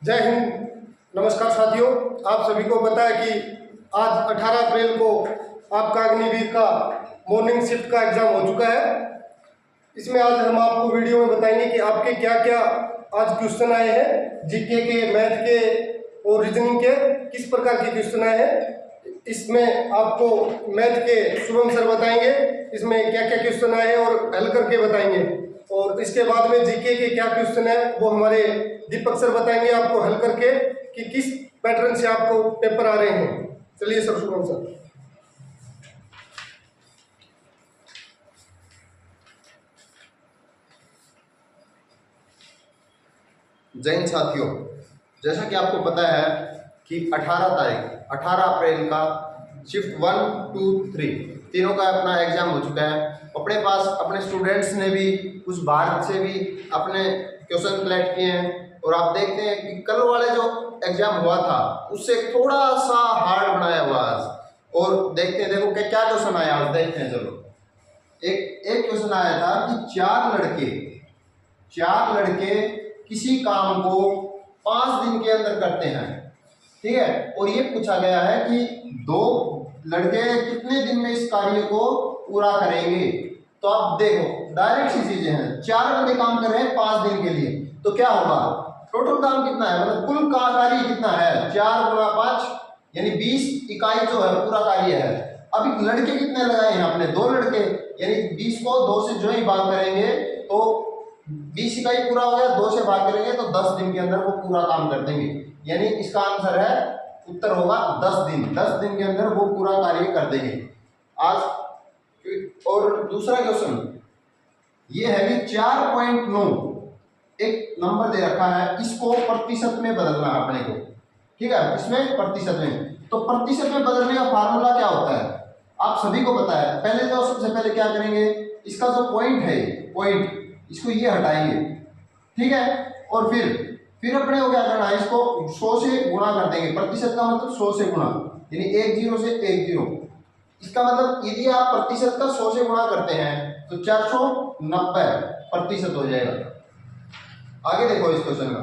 जय हिंद। नमस्कार साथियों, आप सभी को पता है कि आज 18 अप्रैल को आपका अग्निवीर का मॉर्निंग शिफ्ट का एग्ज़ाम हो चुका है। इसमें आज हम आपको वीडियो में बताएंगे कि आपके क्या क्या आज क्वेश्चन आए हैं, जीके के, मैथ के और रीजनिंग के किस प्रकार के क्वेश्चन आए हैं। इसमें आपको मैथ के शुभम सर बताएंगे इसमें क्या क्या क्वेश्चन आए हैं और हल करके बताएंगे, और इसके बाद में जीके के क्या क्वेश्चन है वो हमारे दीपक सर बताएंगे आपको हल करके कि किस पैटर्न से आपको पेपर आ रहे हैं। चलिए सर, शुभम सर। जय हिंद साथियों, जैसा कि आपको पता है कि 18 अप्रैल का शिफ्ट 1, 2, 3 तीनों का अपना एग्जाम हो चुका है। अपने पास अपने स्टूडेंट्स ने भी कुछ भारत से भी अपने क्वेश्चन कलेक्ट किए हैं, और आप देखते हैं कि कल वाले जो एग्जाम हुआ था उससे थोड़ा सा हार्ड बनाया हुआ आज। और देखते हैं, देखो क्या क्वेश्चन आया आज, देखते हैं। चलो, एक क्वेश्चन आया था कि चार लड़के किसी काम को 5 दिन के अंदर करते हैं, ठीक है। और ये पूछा गया है कि 2 लड़के कितने दिन में इस कार्य को पूरा करेंगे। तो आप देखो, डायरेक्ट सी चीजें हैं। 4 बंदे काम कर रहे हैं 5 दिन के लिए, तो क्या होगा, टोटल काम कितना है, मतलब कुल का कार्य कितना है, 4 गुणा 5 यानी 20 इकाई जो है पूरा कार्य है। अभी लड़के कितने लगाए हैं आपने, 2 लड़के, यानी 20 को 2 से जो ही भाग करेंगे तो 20 इकाई पूरा हो गया, 2 से भाग करेंगे तो 10 दिन के अंदर वो पूरा काम कर देंगे। यानी इसका आंसर है, उत्तर होगा 10 दिन। 10 दिन के अंदर वो पूरा कार्य कर देंगे आज। और दूसरा क्वेश्चन ये है कि 4.9 एक नंबर दे रखा है, इसको प्रतिशत में बदलना है अपने को, ठीक है। इसमें प्रतिशत में, तो प्रतिशत में बदलने का फार्मूला क्या होता है आप सभी को पता है। पहले तो सबसे पहले क्या करेंगे, इसका जो पॉइंट है, पॉइंट इसको ये हटाएंगे, ठीक है। और फिर अपने को क्या करना है, इसको 100 से गुणा कर देंगे। प्रतिशत का मतलब 100 से गुणा, यानी 10 से 10। इसका मतलब यदि आप प्रतिशत का 100 से गुणा करते हैं तो 490 प्रतिशत हो जाएगा। आगे देखो इस क्वेश्चन का।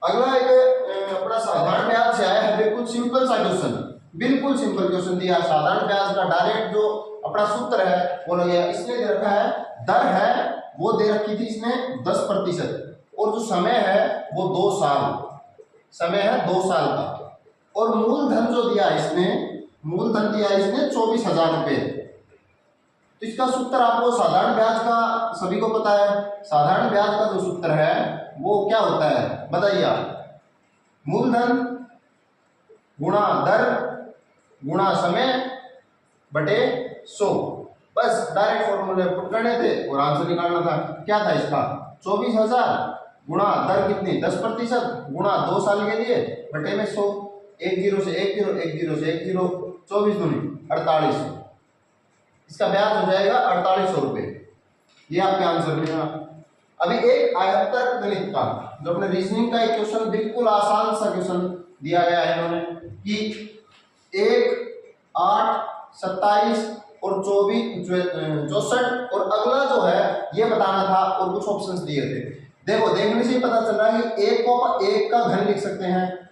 अगला एक अपना साधारण ब्याज से आया है, बिल्कुल सिंपल सा क्वेश्चन, बिल्कुल सिंपल क्वेश्चन दिया। साधारण ब्याज का डायरेक्ट जो अपना सूत्र है वो लग गया। इसने दे रखा है, दर है वो दे रखी थी इसने 10%, और जो समय है वो 2 साल, समय है 2 साल का। और मूलधन जो दिया इसने, मूलधन दिया इसने 24,000 रुपये। तो इसका सूत्र आपको साधारण ब्याज का सभी को पता है। साधारण ब्याज का जो सूत्र है वो क्या होता है बताइए आप, मूलधन गुणा दर गुणा समय बटे 100। बस डायरेक्ट फॉर्मूले पुट करने थे और आंसर निकालना था। क्या था इसका, 24,000 गुणा दर कितनी 10% गुणा 2 साल के लिए बटे में 100। 1 0 से 1 0, 1 0 से 1 0, 24 दूनी 48। इसका ब्याज हो जाएगा 4800 रुपये। ये आपके आंसर में था। अभी एक आयतर गणित का जो अपने रीजनिंग का एक क्वेश्चन, बिल्कुल आसान सा क्वेश्चन दिया गया है इन्होंने कि 1, 8, 27 और 24, 64, और अगला जो है ये बताना था, और कुछ ऑप्शंस दिए थे। देखो, देखने से ही पता चल रहा है कि 1 को 1 का घन लिख सकते हैं,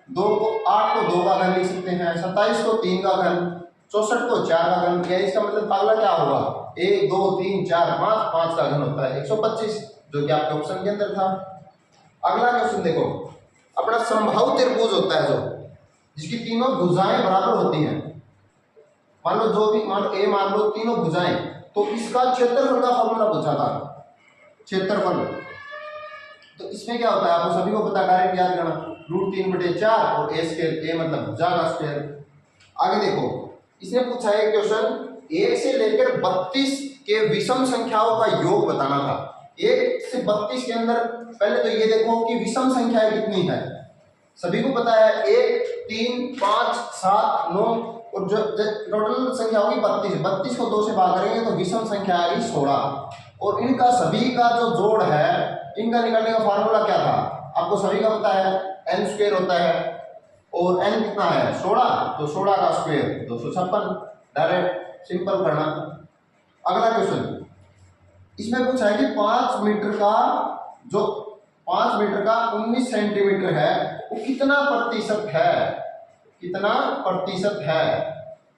8 को 2 का घन लिख सकते हैं, 27 को 3 का घन, 64 को 4 का घन किया। इसका मतलब अगला क्या होगा, 1, 2, 3, 4, 5 का घन होता है 125, जो कि आपके ऑप्शन के अंदर था। अगला क्वेश्चन देखो, अपना समबाहु त्रिभुज होता है जो, जिसकी तीनों भुजाएं बराबर होती हैं। मान लो जो भी, मान लो ए, मान लो तीनों भुजाएं, तो इसका क्षेत्रफल का फॉर्मूला पूछा था, क्षेत्रफल। तो इसमें क्या होता है आपको सभी को पता, डायरेक्ट याद करना, √3/4 और a स्क्वायर, a मतलब भुजा का स्क्वायर। आगे देखो, इसने पूछा है क्वेश्चन 1 से लेकर 32 के विषम संख्याओं का योग बताना था। 1 से 32 के अंदर पहले तो ये देखो कि विषम संख्याएं कितनी है। सभी को पता है 1, 3, 5, 7, 9, और जो टोटल संख्या होगी 32। 32 को 2 से भाग करेंगे तो विषम संख्या आएगी 16, और इनका सभी का जो जोड़ है, इनका निकालने का फार्मूला क्या था आपको सभी का पता है, n² होता है, और n कितना है 16, तो 16 का स्क्वायर 256। डायरेक्ट सिंपल करना। अगला क्वेश्चन, इसमें पूछा है कि 5 मीटर का जो 5 मीटर का 19 सेंटीमीटर है, वो कितना प्रतिशत है, कितना प्रतिशत है।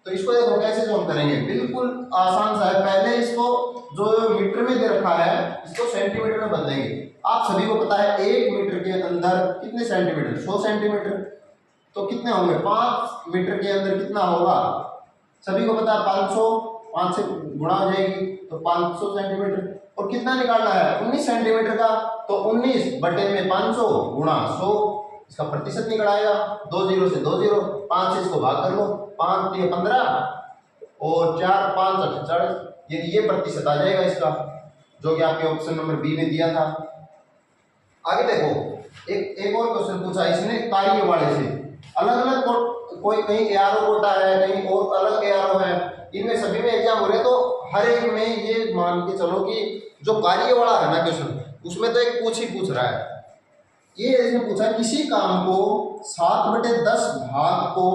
तो इसको देखो कैसे सॉल्व करेंगे, बिल्कुल आसान सा है। पहले इसको जो मीटर में दे रखा है इसको सेंटीमीटर में बदलेंगे। आप सभी को पता है 1 मीटर के अंदर कितने सेंटीमीटर, 100 सेंटीमीटर। तो कितने होंगे, 5 मीटर के अंदर कितना होगा, सभी को पता है 500, 5 से गुणा हो जाएगी तो 500 सेंटीमीटर। और कितना निकालना है, 19 सेंटीमीटर का, तो 19 बटे में 500 गुणा 100, इसका प्रतिशत निकल आएगा। 2 जीरो से 2 जीरो, 5 से इसको भाग कर लो, 5 3 15 और 4 5 48, ये प्रतिशत आ जाएगा इसका, जो कि आपके ऑप्शन नंबर बी में दिया था। आगे देखो एक और क्वेश्चन पूछा इसने कार्य वाले से, अलग अलग कोई कहीं एआरओ कोटा है, कहीं और अलग एआरओ है, इनमें सभी में एग्जाम हो रहे, तो हर एक में ये मान के चलो कि जो कार्य वाला है ना क्वेश्चन, उसमें तो एक पूछ रहा है। ये इसने पूछा किसी काम को 7/10 भाग को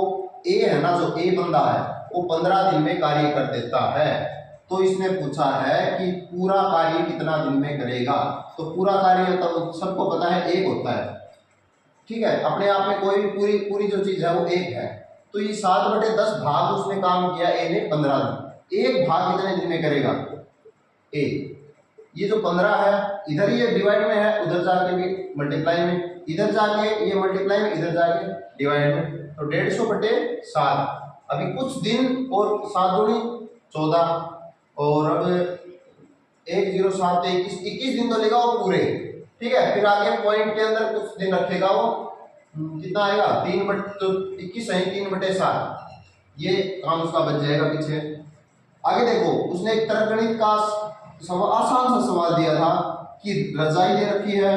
ए है ना, जो ए बंदा है वो 15 दिन में कार्य कर देता है। तो इसने पूछा है कि पूरा कार्य कितना दिन में करेगा। तो पूरा कार्य तो सबको पता है 1 होता है, ठीक है, अपने आप में कोई भी पूरी जो चीज है वो 1 है। तो ये 7/10 भाग उसने काम किया ए ने 15 दिन, 1 भाग कितने दिन में करेगा ए। ये जो 15 है इधर ये डिवाइड में है, उधर जाके भी मल्टीप्लाई में, इधर जाके ये मल्टीप्लाई में, इधर जाके डिवाइड में, तो 150/7। अभी कुछ दिन और 7 दूनी 14, और अब 1 0 7 21 दिन तो लेगा वो पूरे, ठीक है। फिर आगे पॉइंट के अंदर कुछ दिन रखेगा वो, कितना आएगा 3/7, ये काम उसका बच जाएगा पीछे। आगे देखो उसने एक तरगणित का आसान सा सवाल दिया था कि रजाई दे रखी है,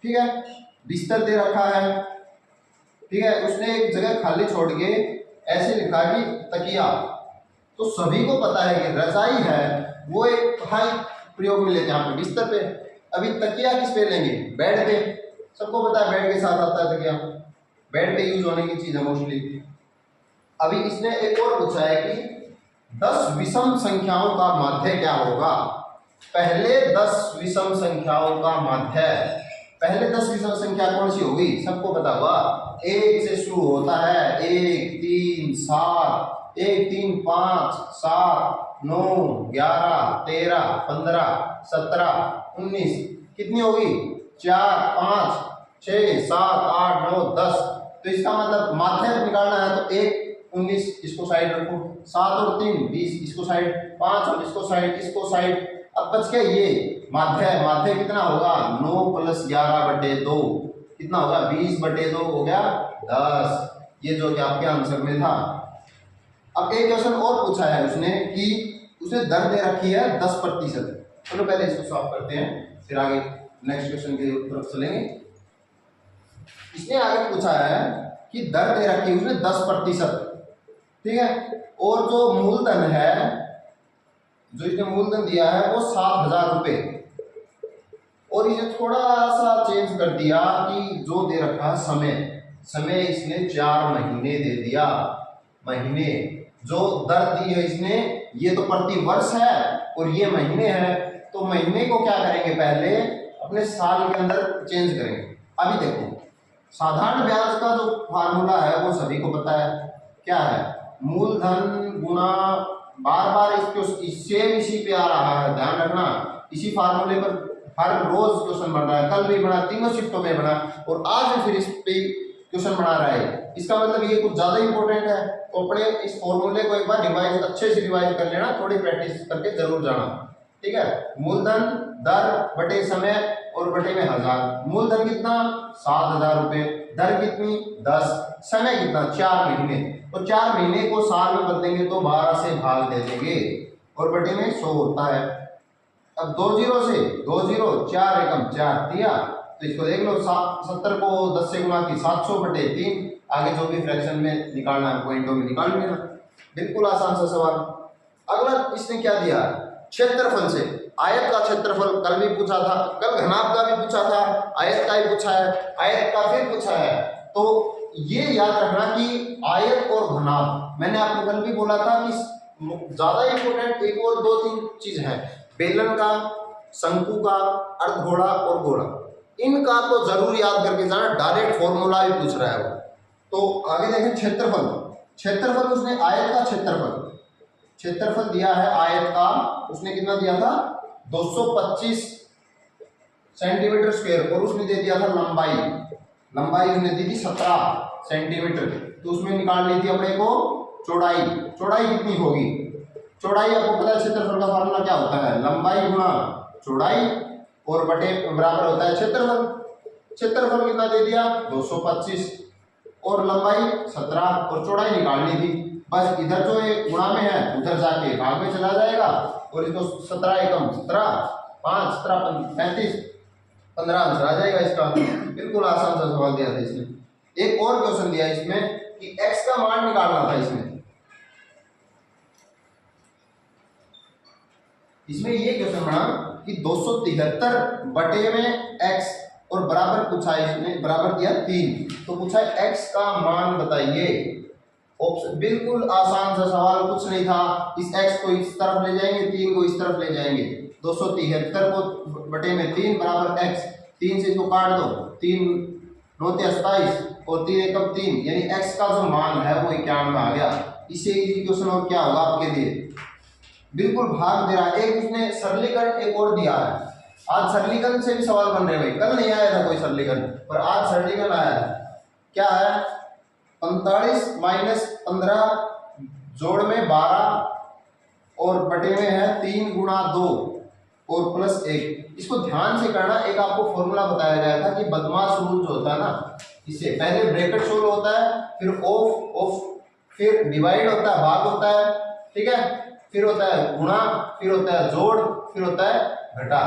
ठीक है, बिस्तर दे रखा है, ठीक है, उसने एक जगह खाली छोड़ के ऐसे लिखा कि तकिया। तो सभी को पता है कि रजाई है वो एक हाई प्रयोग में लेते हैं यहाँ पे बिस्तर पे, अभी तकिया किस पे लेंगे, बेड पे। सबको पता है बेड के साथ आता है तकिया, बेड पे यूज होने की चीज है मोस्टली। अभी इसने एक और पूछा है कि 10 विषम संख्याओं का माध्य क्या होगा। पहले 10 विषम संख्याओं का माध्य, पहले 10 विषम संख्या कौन सी होगी, सबको पता होगा, 1 से शुरू होता है, 1 3 7, 1 3 5 7 9 11 13 15 17 19, कितनी होगी 4 5 6 7 8 9 10। तो इसका मतलब माध्य निकालना है तो 1 19 इसको साइड रखो, 7 और 3 20 इसको साइड, 5 और इसको साइड, इसको साइड। अब बच गया ये माध्य, माध्य कितना होगा 9 + 11/2, कितना होगा 20/2 हो गया 10। ये जो कि आपके आंसर में था। अब एक क्वेश्चन और पूछा है उसने कि उसे दर दे रखी है 10%। चलो पहले इसको सॉल्व करते हैं, फिर आगे नेक्स्ट क्वेश्चन की तरफ चलेंगे। इसने आगे पूछा है कि दर दे रखी है उसने 10%, ठीक है, और जो मूलधन है, जो इसने मूलधन दिया है वो 7,000 रुपये, और इसे थोड़ा सा चेंज कर दिया कि जो दे रखा है समय इसने 4 महीने दे दिया। महीने जो दर दी है इसने, ये तो प्रति वर्ष है और ये महीने है, तो महीने को क्या करेंगे, पहले अपने साल के अंदर चेंज करेंगे। अभी देखो साधारण ब्याज का जो फार्मूला है वो सभी को पता है, क्या है, मूलधन गुणा, बार बार इसको सेम इसी पे आ रहा है, ध्यान रखना, इसी फार्मूले पर हर रोज क्वेश्चन बन रहा है, कल भी बना, तीनों शिफ्टों में बना, और आज भी फिर इस पे क्वेश्चन बना रहा है। इसका मतलब ये कुछ ज्यादा इंपॉर्टेंट है, तो अपने इस फॉर्मूले को एक बार रिवाइज, अच्छे से रिवाइज कर लेना, थोड़ी प्रैक्टिस करके जरूर जाना, ठीक है। मूलधन दर बटे समय और बटे में 1000, मूलधन कितना 7,000 रुपये, दर कितनी 10, समय कितना 4 महीने, तो 4 महीने को साल में बदलेंगे तो 12 से भाग दे देंगे और बटे में 100 होता है। अब 2 जीरो से 2 जीरो, 4 एकम 4 दिया, तो इसको देख लो 70 को 10 से गुणा की 700/3, आगे जो भी फ्रैक्शन में निकालना है पॉइंटों में निकाल लेना, बिल्कुल आसान सा सवाल। अगला इसने क्या दिया, क्षेत्रफल से, आयत का क्षेत्रफल कल भी पूछा था, कल घनाभ का भी पूछा था, आयत का ही पूछा है, आयत का फिर पूछा है। तो ये याद रखना कि आयत और घनाभ, मैंने आपको कल भी बोला था कि ज्यादा इंपॉर्टेंट एक और 2-3 चीज है, बेलन का, शंकु का, अर्धगोला और गोला, इनका तो जरूर याद करके जाना, डायरेक्ट फॉर्मूला भी पूछ रहा है वो। तो आगे देखें क्षेत्रफल। क्षेत्रफल उसने आयत का क्षेत्रफल दिया है आयत का, उसने कितना दिया था 225 सेंटीमीटर स्क्वायर, और उसने दे दिया था लंबाई उसने दी थी 17 सेंटीमीटर। तो उसमें निकालनी थी अपने को चौड़ाई कितनी होगी। चौड़ाई आपको पता है क्षेत्रफल का फार्मूला क्या होता है, लंबाई गुणा चौड़ाई और बटे बराबर होता है क्षेत्रफल। क्षेत्रफल कितना दे दिया 225 और लंबाई 17 और चौड़ाई निकालनी थी। बस इधर जो ये गुणा में है उधर जाके भाग में चला जाएगा, और इसको 17 एकम 17 5 17 35 15 आंसर आ जाएगा इसका। बिल्कुल आसान सा सवाल दिया था इसने। एक और क्वेश्चन दिया इसमें कि x का मान निकालना था। इसमें ये क्वेश्चन बना कि 273 बटे में x और बराबर पूछा है, इसने बराबर दिया 3, तो पूछा है x का मान बताइए। ऑप्शन बिल्कुल आसान सा सवाल, कुछ नहीं था। इस x को इस तरफ ले जाएंगे, 3 को इस तरफ ले जाएंगे, 273 को बटे में 3 बराबर x, 3 से इसको काट दो, 3 9 27 और 3 एकम 3, यानी x का जो मान है वो 91 आ गया। इससे इजी क्वेश्चन और क्या होगा आपके लिए, बिल्कुल भाग दे रहा है। एक उसने सरलीकरण एक और दिया है। आज सरलीकरण से भी सवाल बन रहे हैं भाई, कल नहीं आया था कोई सरलीकरण, पर आज सरलीकरण आया है। क्या है 45 माइनस 15 जोड़ में 12 और बटे में है 3 गुणा 2 और प्लस 1। इसको ध्यान से करना। एक आपको फॉर्मूला बताया गया था कि बदमाश रूल जो होता है ना, इससे पहले ब्रैकेट सोल्व होता है, फिर ऑफ फिर डिवाइड होता है, भाग होता है, ठीक है, फिर होता है गुणा, फिर होता है जोड़, फिर होता है घटा।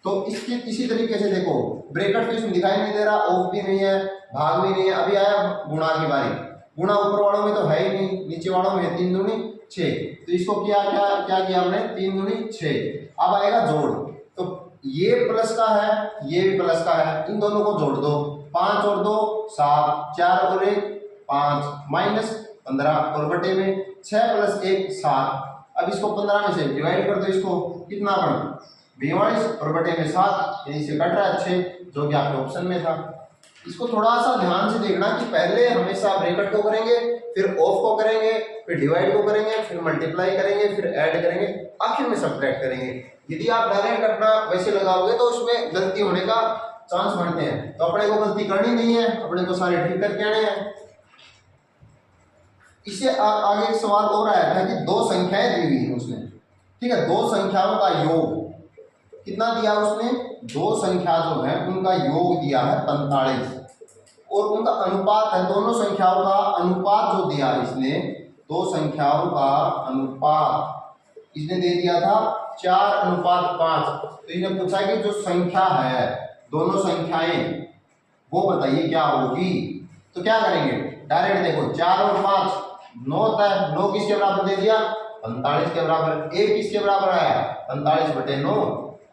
तो इसकी इसी तरीके से देखो, ब्रैकेट तो इसमें दिखाई नहीं दे रहा, ऑफ भी नहीं है, भाग भी नहीं है। अभी आया गुणा की बारी, गुणा ऊपर वालों में तो है ही नहीं, नीचे वालों में 3 दूनी 6, तो इसको किया क्या किया हमने 3 दूनी 6। अब आएगा जोड़, तो ये प्लस का है, ये भी प्लस का है, इन दोनों को जोड़ दो, 5 और 2 7, 4 और 1 5 माइनस 15 और बटे में 6 प्लस 1 7। अब इसको 15 में से डिवाइड कर दो, इसको कितना बना 42 और बटे में 7, यानी से कट रहा है 6, जो कि आपके ऑप्शन में था। इसको थोड़ा सा ध्यान से देखना कि पहले हमेशा ब्रैकेट को करेंगे, फिर ऑफ को करेंगे, फिर डिवाइड को करेंगे, फिर मल्टीप्लाई करेंगे, फिर ऐड करेंगे, आखिर में सब्ट्रैक्ट करेंगे। यदि आप डायरेक्ट अपना वैसे लगाओगे तो उसमें गलती होने का चांस बढ़ते हैं। तो अपने को गलती करनी नहीं है, अपने को सारे ठीक करके आने हैं। इससे आगे एक सवाल और आया था कि 2 संख्याएं दी हुई है उसने, ठीक है, 2 संख्याओं का योग कितना दिया उसने, 2 संख्या जो है उनका योग दिया है 45 और उनका अनुपात है, दोनों संख्याओं का अनुपात जो दिया इसने, 2 संख्याओं का अनुपात इसने दे दिया था 4:5। तो इन्हें पूछा कि जो संख्या है, दोनों संख्याएं वो बताइए क्या होगी। तो क्या करेंगे, डायरेक्ट देखो 4 और 5 9 होता है, 9 किसके बराबर दे दिया 45 के बराबर, 1 किसके बराबर आया 45 बटे 9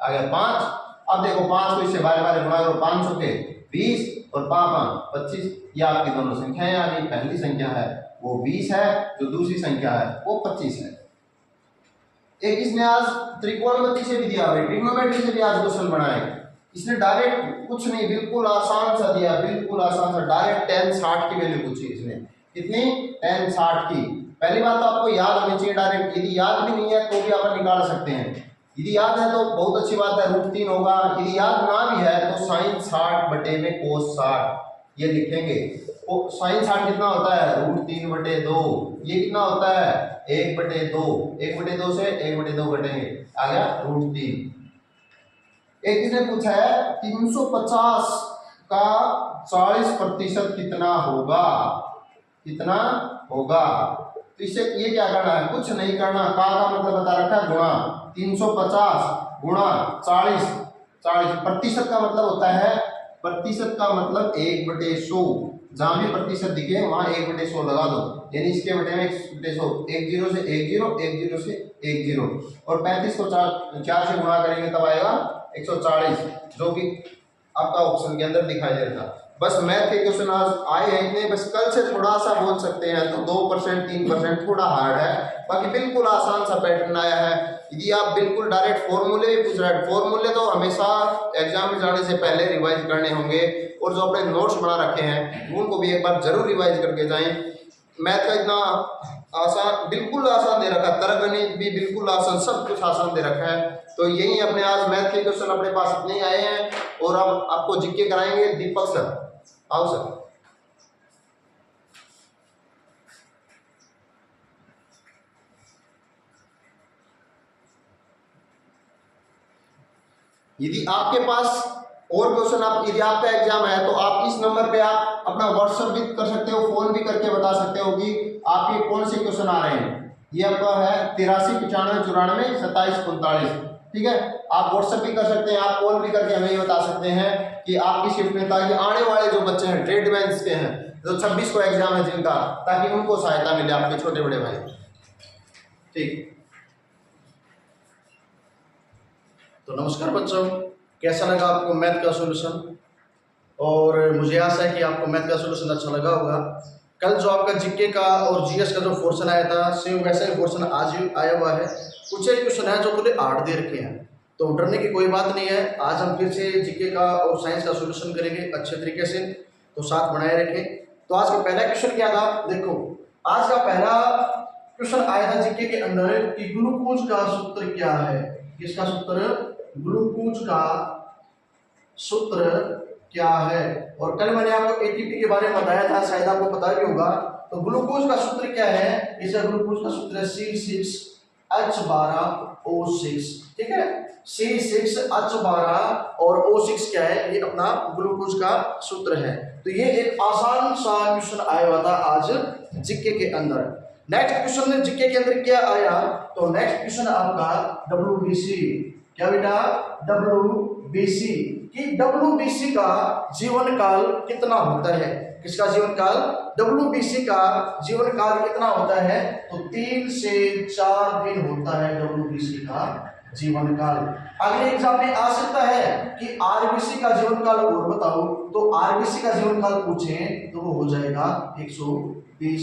आ गया 5। अब देखो 5 को इससे बारे बारे गुणा करो, 500 के 20 और 5 25, ये आपकी दोनों संख्याएं आ गई। पहली संख्या है वो 20 है, जो दूसरी संख्या है वो 25 है। एक इसने आज त्रिकोणमिति से भी दिया है, ट्रिग्नोमेट्री से भी आज क्वेश्चन बनाए। इसने डायरेक्ट कुछ नहीं, बिल्कुल आसान सा दिया, बिल्कुल आसान सा, डायरेक्ट tan 60 की वैल्यू पूछी इसने। कितनी tan 60 की। पहली बात तो आपको याद होनी चाहिए डायरेक्ट, यदि याद भी नहीं है तो भी आप निकाल सकते हैं। यदि याद है तो बहुत अच्छी बात है, √3 होगा। यदि याद ना भी है तो sin 60 बटे में cos 60 ये लिखेंगे। तो sin 60 कितना होता है √3/2, ये कितना होता है 1/2, 1/2 से 1/2 घटेंगे, आ गया √3। एक इसने पूछा है 350 का 40% कितना होगा, कितना होगा। तो इससे ये क्या करना है, कुछ नहीं करना, का मतलब बता रखा है गुणा, 350 गुणा 40, 40 प्रतिशत का मतलब होता है, प्रतिशत का मतलब 1/100, जहां भी प्रतिशत दिखे वहां 1/100 लगा दो, यानी इसके बटे में 1/100, 1 0 से 1 0, 1 0 से 1 0, और 35 को 4 से गुणा करेंगे तब आएगा 140, जो कि आपका ऑप्शन के अंदर दिखाई दे रहा था। बस मैथ के क्वेश्चन आज आए हैं इतने, बस कल से थोड़ा सा बोल सकते हैं तो 2% 3% थोड़ा हार्ड है, बाकी बिल्कुल आसान सा पैटर्न आया है। यदि आप बिल्कुल डायरेक्ट फॉर्मूले भी पूछ रहे हैं, फॉर्मूले तो हमेशा एग्जाम में जाने से पहले रिवाइज करने होंगे, और जो अपने नोट्स बना रखे हैं उनको भी एक बार जरूर रिवाइज करके जाएं। मैथ का इतना आसान, बिल्कुल आसान दे रखा है, तरगणित भी बिल्कुल आसान, सब कुछ आसान दे रखा है। तो यही अपने आज मैथ के क्वेश्चन अपने पास इतने ही आए हैं, और अब आपको जीके कराएंगे दीपक सर। आओ सर। यदि आपके पास और क्वेश्चन, आप यदि आपका एग्जाम है तो आप इस नंबर पे आप अपना व्हाट्सएप भी कर सकते हो, फोन भी करके बता सकते हो कि आपके कौन से क्वेश्चन आ रहे हैं। ये आपका है 83 95 94 27 45, ठीक है। आप व्हाट्सएप भी कर सकते हैं, आप कॉल भी करके हमें ये बता सकते हैं कि आपकी शिफ्ट में, ताकि आने वाले जो बच्चे हैं ट्रेड बैंक्स के हैं, जो 26 को एग्जाम है जिनका, ताकि उनको सहायता मिले, आपके छोटे बड़े भाई। ठीक। तो नमस्कार बच्चों, कैसा लगा आपको मैथ का सॉल्यूशन? और मुझे आशा है कि आपको मैथ का सॉल्यूशन अच्छा लगा होगा। कल जो आपका जीके का और जीएस का जो पोर्शन आया था, सेम वैसा ही पोर्शन आज भी आया हुआ है। कुछ एक क्वेश्चन है जो थोड़े हार्ड दे रखे हैं, तो डरने की कोई बात नहीं है। आज हम फिर से जीके का और साइंस का सॉल्यूशन करेंगे अच्छे तरीके से, तो साथ बनाए रखें। तो आज का पहला क्वेश्चन क्या था, देखो आज का पहला क्वेश्चन आया था जीके के अंदर कि ग्लूकोज का सूत्र क्या है। किसका सूत्र? ग्लूकोज का सूत्र क्या है। और कल मैंने आपको एटीपी के बारे में बताया था, शायद आपको पता भी होगा। तो ग्लूकोज का सूत्र क्या है? इसका ग्लूकोज का सूत्र है C6H12O6, ठीक है। C6H12 और O6 क्या है? ये अपना ग्लूकोज का सूत्र है। तो ये एक आसान सा क्वेश्चन आया हुआ था आज जीके के अंदर। नेक्स्ट क्वेश्चन जीके के अंदर क्या आया? तो नेक्स्ट क्वेश्चन आपका WBC, क्या बेटा? WBC कि WBC का जीवन काल कितना होता है। किसका जीवन काल? WBC का जीवन काल कितना होता है? तो 3 से 4 दिन होता है WBC का जीवन काल। अगले एग्जाम में आ सकता है कि RBC का जीवन काल और बताओ, तो RBC का जीवन काल पूछें तो वो हो जाएगा 120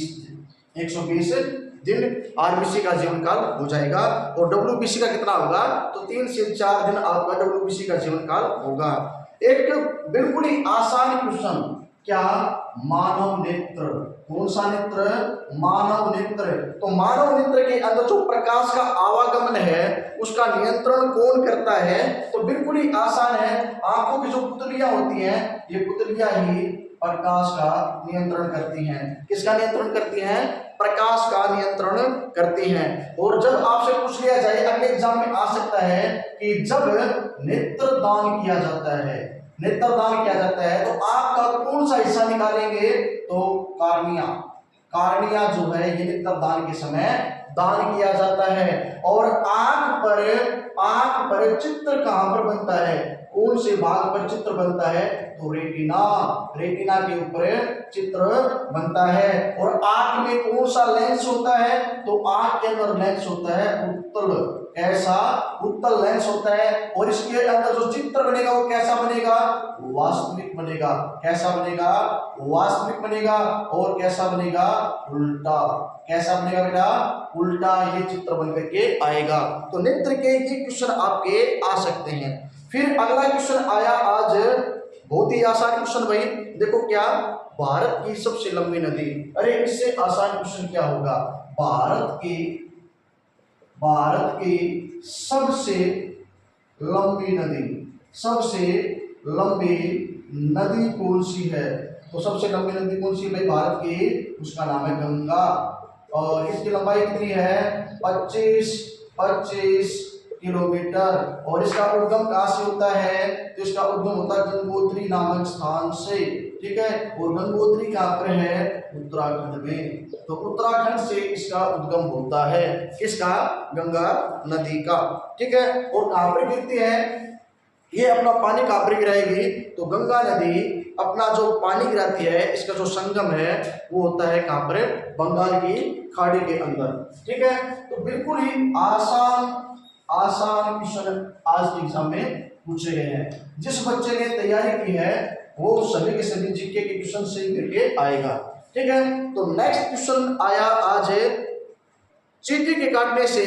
दिन आरबीसी का जीवन काल हो जाएगा। और डब्ल्यूबीसी का कितना होगा? तो 3 से 4 दिन आपका डब्ल्यूबीसी का जीवन काल होगा। एक बिल्कुल ही आसान क्वेश्चन, क्या? मानव नेत्र। कौन सा नेत्र? मानव नेत्र। तो मानव नेत्र के अंदर जो प्रकाश का आवागमन है उसका नियंत्रण कौन करता है? तो बिल्कुल ही आसान है। आंखों की जो पुतलियां होती हैं, ये पुतलियां ही प्रकाश का नियंत्रण करती हैं। किसका नियंत्रण करती हैं? प्रकाश का नियंत्रण करती हैं। और जब आपसे पूछ लिया जाए, अगले एग्जाम में आ सकता है कि जब नेत्रदान किया जाता है, नेत्रदान किया जाता है तो आंख का कौन सा हिस्सा निकालेंगे? तो कार्निया। कार्निया जो है ये नेत्रदान के समय दान किया जाता है। और आंख पर चित्र कहां पर बनता है? कौन से भाग पर चित्र बनता है? तो रेटिना। रेटिना के ऊपर चित्र बनता है। और आंख में कौन सा लेंस होता है? तो आंख के अंदर लेंस होता है उत्तल। कैसा? उत्तल लेंस होता है। और इसके अंदर जो चित्र बनेगा वो कैसा बनेगा? वास्तविक बनेगा। कैसा बनेगा? वास्तविक बनेगा। और कैसा बनेगा? उल्टा। कैसा बनेगा बेटा? उल्टा ये चित्र बन करके आएगा। तो नेत्र के ये क्वेश्चन आपके आ सकते हैं। फिर अगला क्वेश्चन आया आज, बहुत ही आसान क्वेश्चन भाई। देखो क्या? भारत की सबसे लंबी नदी। अरे इससे आसान क्वेश्चन क्या होगा? भारत की सबसे लंबी नदी, सबसे लंबी नदी कौन सी है? तो सबसे लंबी नदी कौन सी है भाई भारत की? उसका नाम है गंगा। और इसकी लंबाई कितनी है? 25 किलोमीटर। और इसका उद्गम कहां से होता है? तो इसका उद्गम होता है गंगोत्री नामक स्थान से, ठीक है। और गंगोत्री कहां पर है? उत्तराखंड में। तो उत्तराखंड से इसका उद्गम होता है। किसका? गंगा नदी का, ठीक है। और कहां पर गिरती है? ये अपना पानी कहां पर गिराएगी? तो गंगा नदी अपना जो पानी गिराती है, इसका जो संगम है वो होता है कहां पर? बंगाल की खाड़ी के अंदर, ठीक है। तो बिल्कुल ही आसान क्वेश्चन आज के एग्जाम में पूछे गए हैं। जिस बच्चे ने तैयारी की है वो सभी के सभी जीके के क्वेश्चन सही करके आएगा। ठीक है, तो नेक्स्ट क्वेश्चन आया आज है, चींटी के काटने से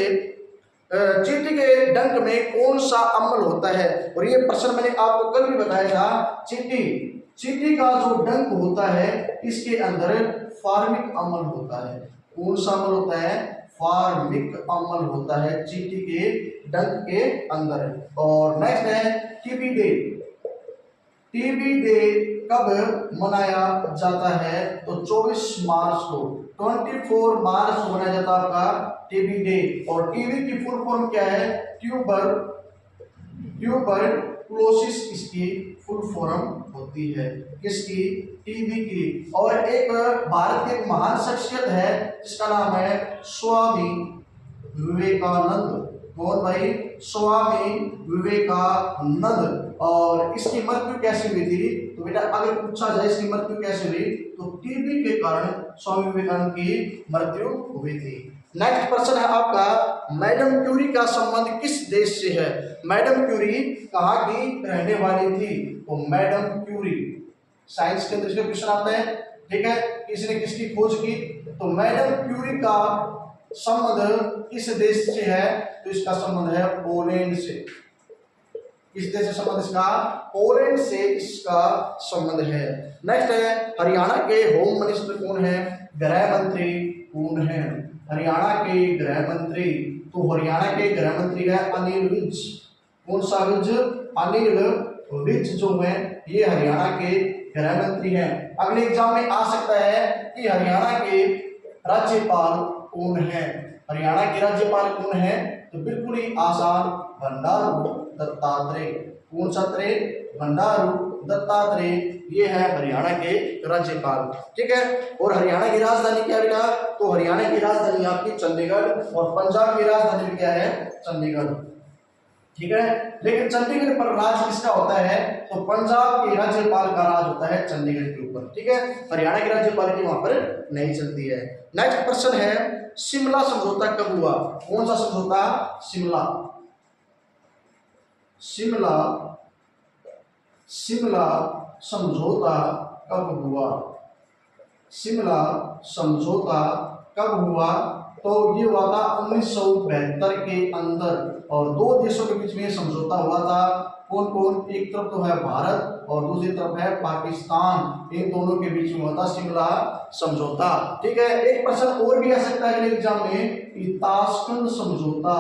चींटी के डंक में कौन सा अम्ल होता है। और ये प्रश्न मैंने आपको कल भी बताया था, चींटी का जो डंक होता है इसके अंदर फार्मिक अम्ल होता है। कौन सा अम्ल होता है? फार्मिक अम्ल होता है चींटी के डंक के अंदर। और नेक्स्ट है टीबी डे। टीबी डे कब मनाया जाता है? तो 24 मार्च को, 24 मार्च को मनाया जाता है आपका टीबी डे। और टीबी की फुल फॉर्म क्या है? ट्यूबरकुलोसिस इसकी फुल फॉर्म होती है। किसकी? टीबी की। और एक भारत के महान शख्सियत है जिसका नाम है स्वामी विवेकानंद। कौन भाई? स्वामी विवेकानंद। और इसकी मृत्यु कैसे हुई थी? तो बेटा अगर पूछा जाए इसकी मृत्यु कैसे हुई, तो टीबी के कारण स्वामी विवेकानंद की मृत्यु हुई थी। नेक्स्ट प्रश्न है आपका, मैडम क्यूरी का संबंध किस देश से है? मैडम क्यूरी कहाँ की रहने वाली थी? तो मैडम क्यूरी, साइंस के अंदर इसके क्वेश्चन आते हैं। ठीक है, किसने किसकी खोज की? तो मैडम क्यूरी का संबंध किस देश से है? तो इसका संबंध है पोलैंड से। किस देश से संबंध इसका? पोलैंड से इसका संबंध है। नेक्स्ट है, हरियाणा के होम मिनिस्टर कौन है? गृह मंत्री कौन है? हरियाणा के गृह मंत्री, तो हरियाणा के गृह मंत्री है अनिल विज। कौन सा विज? अनिल विज जो है ये हरियाणा के गृह मंत्री हैं। अगले एग्जाम में आ सकता है कि हरियाणा के राज्यपाल कौन है? हरियाणा के राज्यपाल कौन है? तो बिल्कुल ही आसान, बंडारू दत्तात्रेय। कौन सा त्रेय? बंडारू दत्तात्रेय, ये है हरियाणा के राज्यपाल। ठीक है, और हरियाणा की राजधानी क्या बेटा? तो हरियाणा की राजधानी आपकी चंडीगढ़, और पंजाब की राजधानी क्या है? चंडीगढ़। ठीक है, लेकिन चंडीगढ़ पर राज किसका होता है? तो पंजाब के राज्यपाल का राज होता है चंडीगढ़ के ऊपर। ठीक है, हरियाणा की राज्यपाल वहां पर नहीं चलती है। नेक्स्ट प्रश्न है, शिमला समझौता कब हुआ? कौन सा समझौता? शिमला समझौता कब हुआ? शिमला समझौता कब हुआ? तो ये हुआ था 1972 के अंदर, और दो देशों के बीच में समझौता हुआ था। कौन कौन? एक तरफ तो है भारत और दूसरी तरफ है पाकिस्तान। इन दोनों के बीच में हुआ था शिमला समझौता। ठीक है, एक प्रश्न और भी आ सकता है अगले एग्जाम में कि ताशकंद समझौता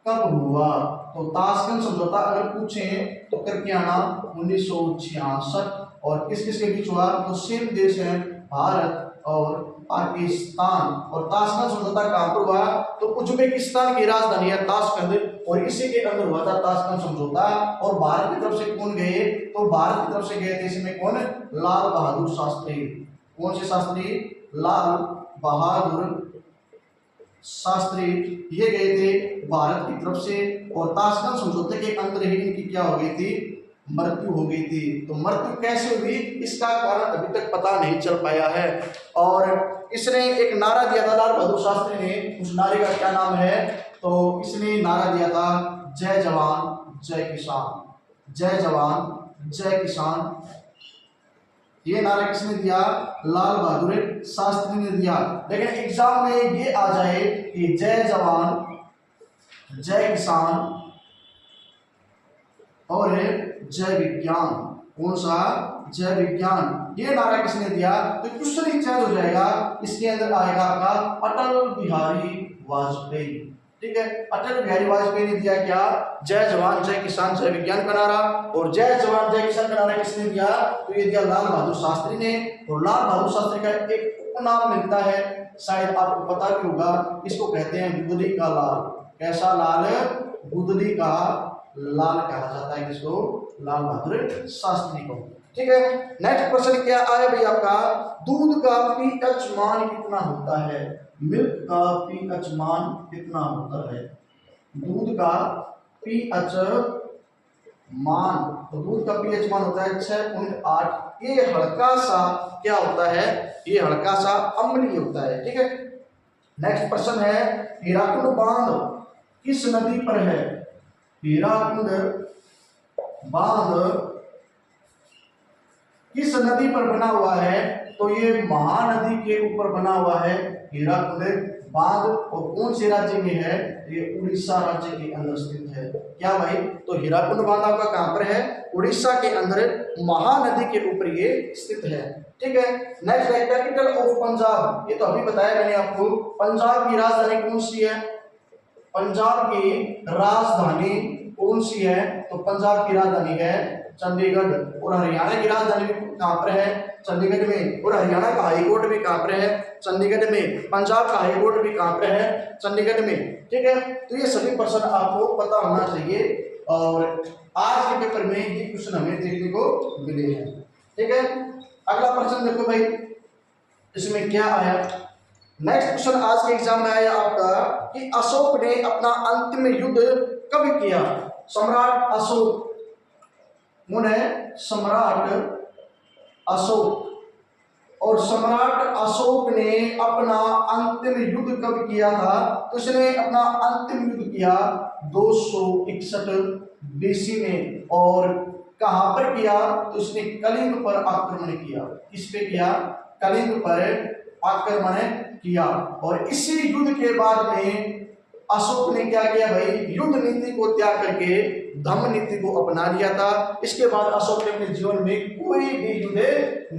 कब हुआ? तो ताशकंद समझौता अगर पूछें तो करके आना 1966। और किस किस के बीच हुआ? तो सेम देश है भारत और पाकिस्तान। और ताशकंद समझौता कहां पर हुआ? तो उज्बेकिस्तान की राजधानी है ताशकंद, और इसी के अंदर हुआ था ताशकंद समझौता। और भारत की तरफ से कौन गए? तो भारत की तरफ से गए थे इसमें कौन? लाल बहादुर शास्त्री। कौन से शास्त्री? लाल बहादुर शास्त्री, ये गए थे भारत की तरफ से। और ताशकंद समझौते के अंदर ही इनकी क्या हो गई थी? मृत्यु हो गई थी। तो मृत्यु कैसे हुई इसका कारण अभी तक पता नहीं चल पाया है। और इसने एक नारा दिया था लाल बहादुर शास्त्री ने, उस नारे का क्या नाम है? तो इसने नारा दिया था जय जवान जय किसान, जय जवान जय किसान। ये नारा किसने दिया? लाल बहादुर शास्त्री ने दिया। लेकिन एग्जाम में ये आ जाए कि जय जवान जय किसान और जय विज्ञान। कौन सा? जय विज्ञान, ये नारा किसने दिया? तो क्वेश्चन ही चेंज हो जाएगा। इसके अंदर आएगा आपका अटल बिहारी वाजपेयी। ठीक है, अटल बिहारी वाजपेयी ने दिया क्या? जय जवान जय किसान जय विज्ञान का नारा। और जय जवान जय किसान का नारा किसने दिया? तो ये दिया लाल बहादुर शास्त्री ने। और लाल बहादुर शास्त्री का एक उपनाम मिलता है, शायद आपको पता भी होगा, इसको कहते हैं गुदली का लाल। कैसा लाल? गुदली का लाल कहा जाता है किसको? लाल बहादुर शास्त्री को। ठीक है, नेक्स्ट क्वेश्चन क्या आया भाई आपका? दूध का पीएच मान कितना होता है? मिल्क का पीएच मान कितना होता है? दूध का पीएच मान, तो दूध का पीएच मान होता है 6.8। ये हल्का सा क्या होता है? ये हल्का सा अम्लीय होता है। ठीक है, नेक्स्ट प्रश्न है, हीराकुंड बांध किस नदी पर है? हीराकुंड बांध किस नदी पर बना हुआ है? तो ये महानदी के ऊपर बना हुआ है हीराकुद बांध। और कौन से राज्य में है? ये उड़ीसा राज्य के अंदर स्थित है। क्या भाई? तो हीराकुद बांध आपका कहां पर है? उड़ीसा के अंदर महानदी के ऊपर ये स्थित है। ठीक है। नेक्स्ट है कैपिटल ऑफ पंजाब। ये तो अभी बताया मैंने आपको। पंजाब की राजधानी कौन सी है? पंजाब की राजधानी कौन सी है? तो पंजाब की राजधानी है चंडीगढ़। और हरियाणा की राजधानी कहां पर है? चंडीगढ़ में। और हरियाणा का हाई कोर्ट भी कहां पर है? चंडीगढ़ में। पंजाब का हाई कोर्ट भी कहां पर है? चंडीगढ़ में। ठीक है। तो ये सभी प्रश्न आपको पता होना चाहिए और आज के पेपर में ये क्वेश्चन हमें देखने को मिले हैं। ठीक है। अगला प्रश्न देखो भाई, इसमें क्या आया। नेक्स्ट क्वेश्चन आज के एग्जाम में आया आपका कि अशोक ने अपना अंतिम युद्ध कब किया? सम्राट अशोक, उन्हें सम्राट अशोक। और सम्राट अशोक ने अपना अंतिम युद्ध कब किया था? तो उसने अपना अंतिम युद्ध किया 261 बीसी में। और कहां पर किया? तो उसने कलिंग पर आक्रमण किया। किस पे किया? कलिंग पर आक्रमण किया। और इसी युद्ध के बाद में अशोक ने क्या किया भाई? युद्ध नीति को त्याग करके धम्म नीति को अपना लिया था। इसके बाद अशोक ने अपने जीवन में कोई भी युद्ध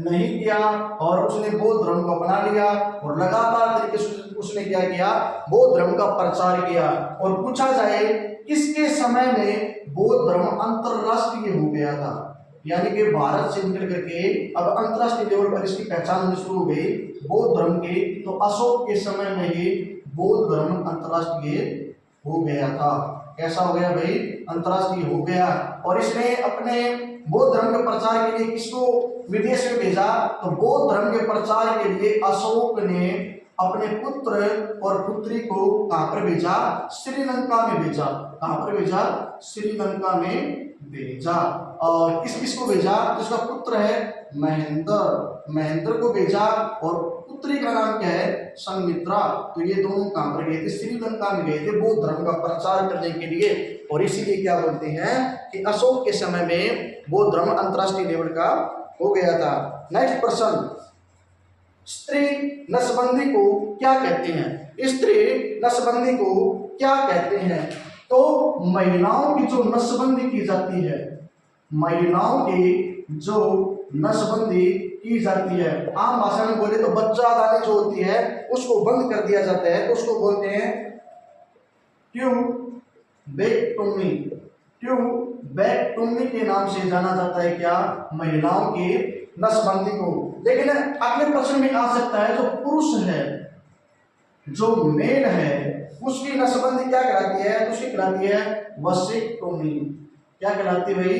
नहीं किया और उसने बौद्ध धर्म को अपना लिया और लगातार तरीके से उसने क्या किया? बौद्ध धर्म का प्रचार किया। और पूछा जाए किसके समय में बौद्ध धर्म अंतरराष्ट्रीय हो गया था? यानी कि भारत से निकल करके अब अंतरराष्ट्रीय लेवल पर इसकी पहचान होनी शुरू हो गई बौद्ध धर्म की। तो अशोक के समय में ही बौद्ध धर्म अंतरराष्ट्रीय हो गया था। कैसा हो गया भाई? अंतरराष्ट्रीय हो गया। और इसने अपने बौद्ध धर्म के प्रचार के लिए किसको विदेश में भेजा? तो बौद्ध धर्म के प्रचार के लिए अशोक ने अपने पुत्र और पुत्री को कहां पर भेजा? श्रीलंका में भेजा। कहां पर भेजा? श्रीलंका में भेजा। और किस किस को भेजा? उसका पुत्र है महेंद्र, महेंद्र को भेजा। और पुत्री का नाम क्या है? संमित्रा। तो ये दोनों कहां पर गए थे? श्रीलंका में गए थे बौद्ध धर्म का प्रचार करने के लिए। और इसीलिए क्या बोलते हैं कि अशोक के समय में बौद्ध धर्म अंतरराष्ट्रीय लेवल का हो गया था। नेक्स्ट प्रश्न, स्त्री नसबंदी को क्या कहते हैं? स्त्री नसबंदी को क्या कहते हैं? तो महिलाओं की जो नसबंदी की जाती है, महिलाओं की जो नसबंदी की जाती है, आम भाषा में बोले तो बच्चा दानी जो होती है उसको बंद कर दिया जाता है, तो उसको बोलते हैं ट्यूबेक्टोमी। ट्यूबेक्टोमी के नाम से जाना जाता है क्या? महिलाओं की नसबंदी को। लेकिन अगले प्रश्न में आ सकता है जो पुरुष है, जो मेल है, उसकी नसबंदी क्या कहलाती है? तो उसकी कहलाती है वैसेक्टोमी। क्या कहलाती है भाई?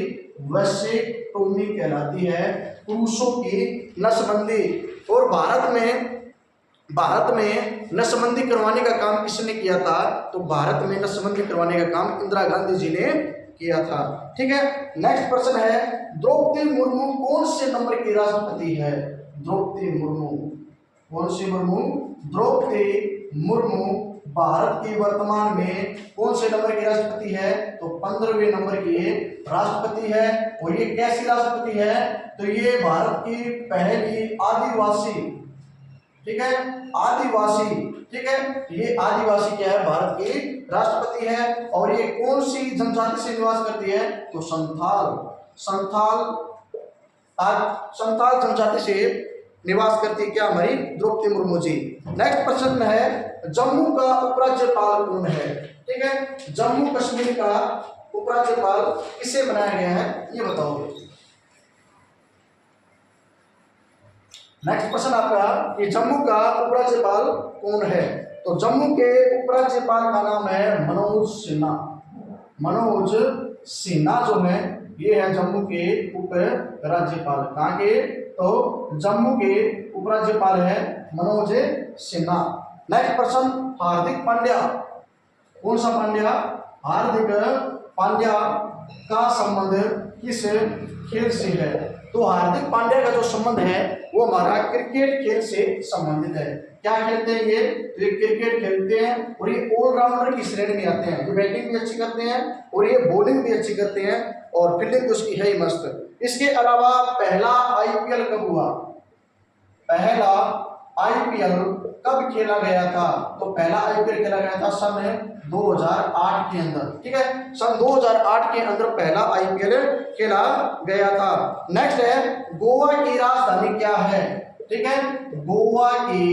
वैसेक्टोमी कहलाती है पुरुषों की नसबंदी। और भारत में नसबंदी करवाने का काम किसने किया था? तो भारत में नसबंदी करवाने का काम इंदिरा गांधी जी ने किया था। ठीक है। नेक्स्ट प्रश्न है, द्रौपदी मुर्मू कौन से नंबर की राष्ट्रपति है? द्रौपदी मुर्मू, कौन सी मुर्मू? द्रौपदी मुर्मू भारत की वर्तमान में कौन से नंबर की राष्ट्रपति है? तो 15वें नंबर की राष्ट्रपति है। और ये कैसी राष्ट्रपति है? तो ये भारत की पहली आदिवासी, ठीक है, आदिवासी, ठीक है, ये आदिवासी क्या है? भारत की राष्ट्रपति है। और ये कौन सी जनजाति से निवास करती है? तो संथाल जनजाति से निवास करती है क्या हमारी द्रौपदी मुर्मू जी। नेक्स्ट प्रश्न है, जम्मू का उपराज्यपाल कौन है? ठीक है, जम्मू कश्मीर का उपराज्यपाल किसे बनाया गया है? ये बताओ। नेक्स्ट प्रश्न आपका कि जम्मू का उपराज्यपाल कौन है? तो जम्मू के उपराज्यपाल का नाम है मनोज सिन्हा। मनोज सिन्हा जो है ये है जम्मू के उपराज्यपाल। कहाँ के? तो जम्मू के उपराज्यपाल है मनोज सिन्हा। नेक्स्ट प्रश्न, हार्दिक पांड्या, कौन सा पांड्या? हार्दिक पांड्या का संबंध किस खेल से है? तो हार्दिक पांड्या का जो संबंध है वो हमारा क्रिकेट खेल से संबंधित है। क्या खेलते हैं ये? तो ये क्रिकेट खेलते हैं और ये ऑलराउंडर की श्रेणी में आते हैं। ये बैटिंग भी अच्छी करते हैं और ये बॉलिंग भी अच्छी करते हैं और फील्डिंग तो उसकी है ही मस्त। इसके अलावा पहला आईपीएल कब हुआ? पहला आईपीएल कब खेला गया था? तो पहला आईपीएल खेला गया था सन 2008 के अंदर। ठीक है, सन 2008 के अंदर पहला आईपीएल खेला गया था। नेक्स्ट है गोवा की राजधानी क्या है? ठीक है, गोवा की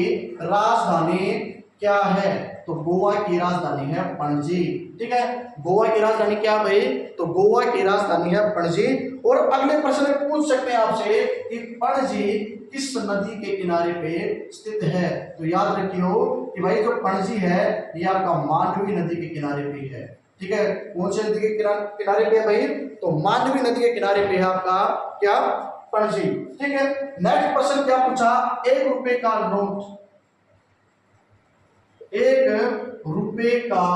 राजधानी क्या है? तो गोवा की राजधानी है पणजी। ठीक है, गोवा की राजधानी क्या भाई? तो गोवा की राजधानी है पणजी। और अगले प्रश्न में पूछ सकते हैं आपसे कि पणजी किस नदी के किनारे पे स्थित है? तो याद रखियो कि भाई जो पणजी है ये आपका मांडवी नदी के किनारे पे है। ठीक है, कौन सी नदी के किनारे पे है भाई? तो मांडवी नदी के किनारे पे है आपका क्या? पणजी। ठीक है, नेक्स्ट प्रश्न क्या पूछा? 1 रुपए का नोट, 1 रुपए का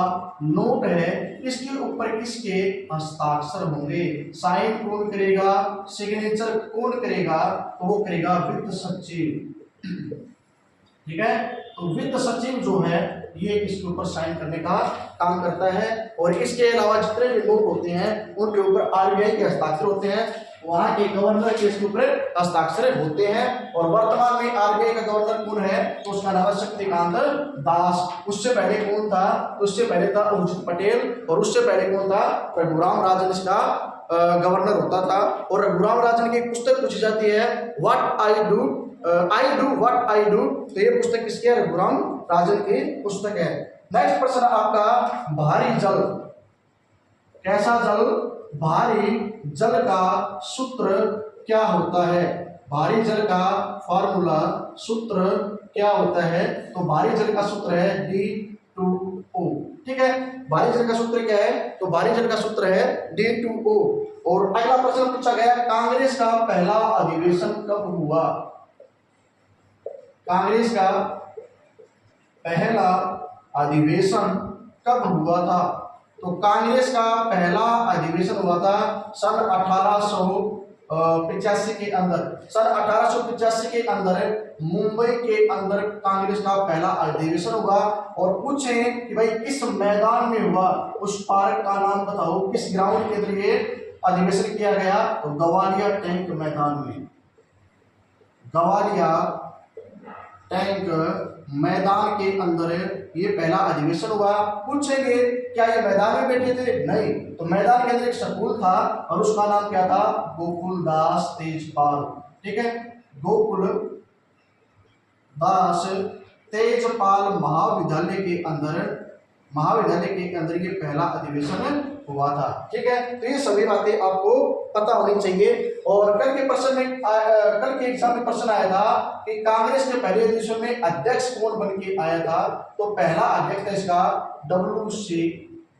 नोट है, इसके ऊपर किसके हस्ताक्षर होंगे? साइन कौन करेगा? सिग्नेचर कौन करेगा? तो वो करेगा वित्त सचिव। ठीक है, तो वित्त सचिव जो है ये इसके ऊपर साइन करने का काम करता है। और इसके अलावा जितने भी नोट होते हैं उनके ऊपर आरबीआई के हस्ताक्षर होते हैं, वहां के गवर्नर के इसके ऊपर हस्ताक्षर होते हैं। और वर्तमान में आरबीआई का गवर्नर कौन है? तो उसका नाम है शक्तिकांत दास। उससे पहले कौन था? तो उससे पहले था उर्जित पटेल। और उससे पहले कौन था? रघुराम राजन इसका गवर्नर होता था। और रघुराम राजन की पुस्तक पूछी जाती है what I do what I do. तो ये पुस्तक किसकी है? रघुराम राजन की पुस्तक है। नेक्स्ट प्रश्न आपका भारी जल, कैसा जल? भारी जल का सूत्र क्या होता है? भारी जल का फॉर्मूला सूत्र क्या होता है? तो भारी जल का सूत्र है D2O। ठीक है, भारी जल का सूत्र क्या है? तो भारी जल का सूत्र है D2O। और अगला प्रश्न पूछा गया कांग्रेस का पहला अधिवेशन कब हुआ? कांग्रेस का पहला अधिवेशन कब हुआ था? तो कांग्रेस का पहला अधिवेशन हुआ था सन 1885 के अंदर। सन 1885 के अंदर मुंबई के अंदर कांग्रेस का पहला अधिवेशन हुआ। और पूछें कि भाई किस मैदान में हुआ? उस पार्क का नाम बताओ, किस ग्राउंड के अंदर ये अधिवेशन किया गया? तो गवालिया टैंक मैदान में, गवालिया टैंक मैदान के अंदर ये पहला अधिवेशन हुआ। पूछेंगे क्या ये मैदान में बैठे थे? नहीं, तो मैदान के अंदर एक स्कूल था और उसका नाम क्या था? गोकुलदास तेजपाल। ठीक है, गोकुलदास तेजपाल महाविद्यालय के अंदर ये पहला अधिवेशन हुआ था। ठीक है, तो ये सभी बातें आपको पता होनी चाहिए। और कल के प्रश्न में कल के एग्जाम में प्रश्न आया था कि कांग्रेस के पहले अधिवेशन में अध्यक्ष कौन बन के आया था? तो पहला अध्यक्ष था इसका WC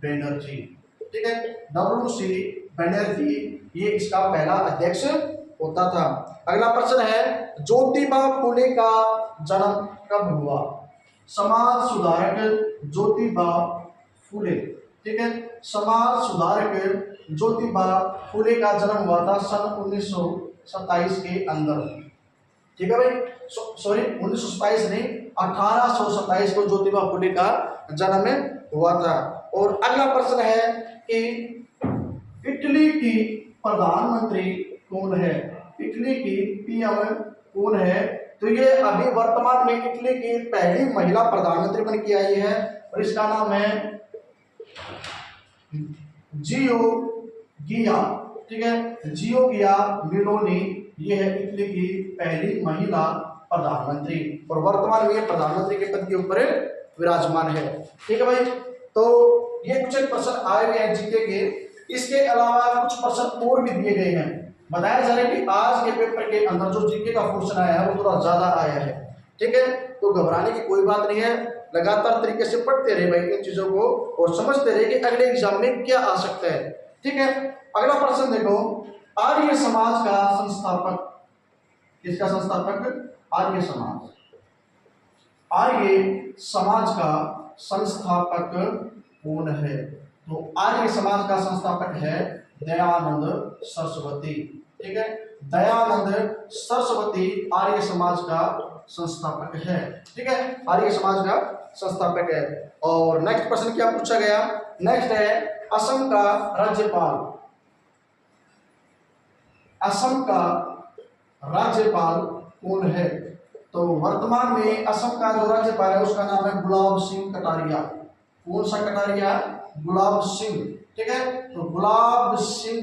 बनर्जी। ठीक है, WC बनर्जी ये इसका पहला अध्यक्ष होता था। अगला प्रश्न है ज्योतिबा फुले का जन्म कब हुआ? समाज सुधारक ज्योतिबा फुले। ठीक है, समाज सुधारक ज्योतिबा फुले का जन्म हुआ था सन 1927 के अंदर। ठीक है भाई, सॉरी 1927 नहीं, 1827 को ज्योतिबा फुले का जन्म हुआ था। और अगला प्रश्न है कि इटली की प्रधानमंत्री कौन है? इटली की PM कौन है? तो ये अभी वर्तमान में इटली की पहली महिला प्रधानमंत्री बन के आई है और इसका नाम है जियोर्गिया। ठीक है, जियोर्गिया मेलोनी ये है इटली की पहली महिला प्रधानमंत्री और वर्तमान में ये प्रधानमंत्री के पद के ऊपर विराजमान है। ठीक है भाई, तो ये कुछ प्रश्न आए हुए हैं जीके के। इसके अलावा कुछ प्रश्न और भी दिए गए हैं। बताया जा रहा है कि आज के पेपर के अंदर जो जीके का क्वेश्चन आया है वो थोड़ा ज्यादा आया है। ठीक है, तो घबराने की कोई बात नहीं है, लगातार तरीके से पढ़ते रहे भाई इन चीजों को और समझते रहे कि अगले एग्जाम में क्या आ सकता है। ठीक है, अगला प्रश्न देखो, आर्य समाज का संस्थापक, किसका संस्थापक? आर्य समाज। आर्य समाज का संस्थापक कौन है? तो आर्य समाज का संस्थापक है दयानंद सरस्वती। ठीक है, दयानंद सरस्वती आर्य समाज का संस्थापक है। ठीक है, आर्य समाज का संस्थापक है। और नेक्स्ट प्रश्न क्या पूछा गया? नेक्स्ट है असम का राज्यपाल। असम का राज्यपाल कौन है? तो वर्तमान में असम का जो राज्यपाल है उसका नाम है गुलाब सिंह कटारिया। कौन सा कटारिया? गुलाब सिंह। ठीक है, तो गुलाब सिंह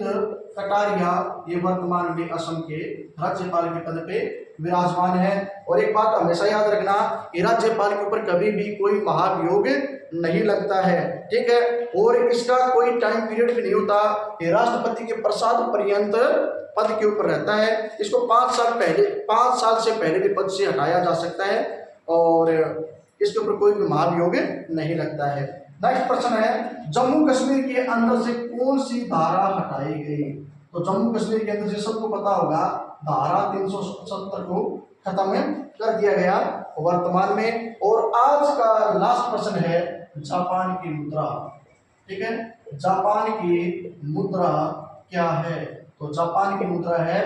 कटारिया ये वर्तमान में असम के राज्यपाल के पद पे विराजमान है। और एक बात हमेशा याद रखना कि राज्यपाल के ऊपर कभी भी कोई महाभियोग नहीं लगता है। ठीक है, और इसका कोई टाइम पीरियड भी नहीं होता, ये राष्ट्रपति के प्रसाद पर्यंत पद के ऊपर रहता है। इसको 5 साल से पहले भी पद से हटाया जा सकता है और इसके ऊपर कोई भी महाभियोग नहीं लगता है। नेक्स्ट प्रश्न है, जम्मू कश्मीर के अंदर से कौन सी धारा हटाई गई? तो जम्मू कश्मीर के अंदर से सबको पता होगा धारा 377 को खत्म कर दिया गया वर्तमान में। और आज का लास्ट प्रश्न है जापान की मुद्रा। ठीक है, जापान की मुद्रा क्या है? तो जापान की मुद्रा है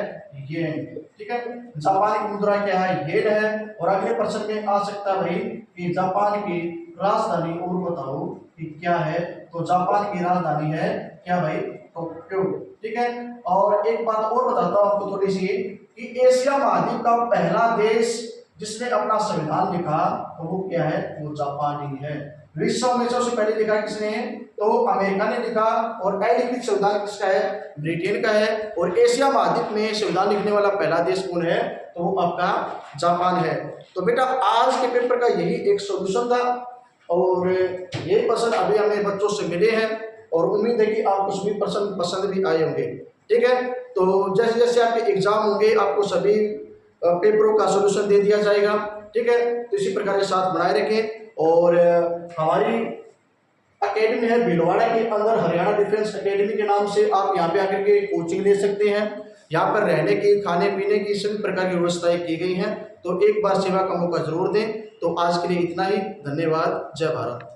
येन। ठीक है, जापान की मुद्रा क्या है? येन है। और अगले प्रश्न में आ सकता है भाई कि जापान की राजधानी और बताओ कि क्या है? तो जापान की राजधानी है क्या भाई? टोक्यो। ठीक है, और एक बात और बताता हूं आपको थोड़ी सी कि एशिया महाद्वीप का पहला देश जिसने अपना संविधान लिखा तो वो क्या है? वो जापान ही है। विश्व में सबसे पहले लिखा किसने? तो अमेरिका ने लिखा। और अलिखित संविधान किसका है? ब्रिटेन का है। और एशिया महाद्वीप में संविधान लिखने वाला पहला देश कौन है? तो वो आपका जापान है। तो बेटा आज के पेपर का यही एक सॉल्यूशन था और ये प्रश्न अभी हमें बच्चों से मिले हैं और उम्मीद है कि आपको सभी प्रश्न पसंद भी आए होंगे। ठीक है, तो जैसे जैसे आपके एग्जाम होंगे आपको सभी पेपरों का सॉल्यूशन दे दिया जाएगा। ठीक है, तो इसी प्रकार के साथ बनाए रखें। और हमारी अकेडमी है भीलवाड़ा के अंदर, हरियाणा डिफेंस अकेडमी के नाम से आप यहाँ पे आकर के कोचिंग ले सकते हैं। यहाँ पर रहने की, खाने पीने की सभी प्रकार की व्यवस्थाएं की गई हैं। तो एक बार सेवा का मौका जरूर दें। तो आज के लिए इतना ही, धन्यवाद, जय भारत।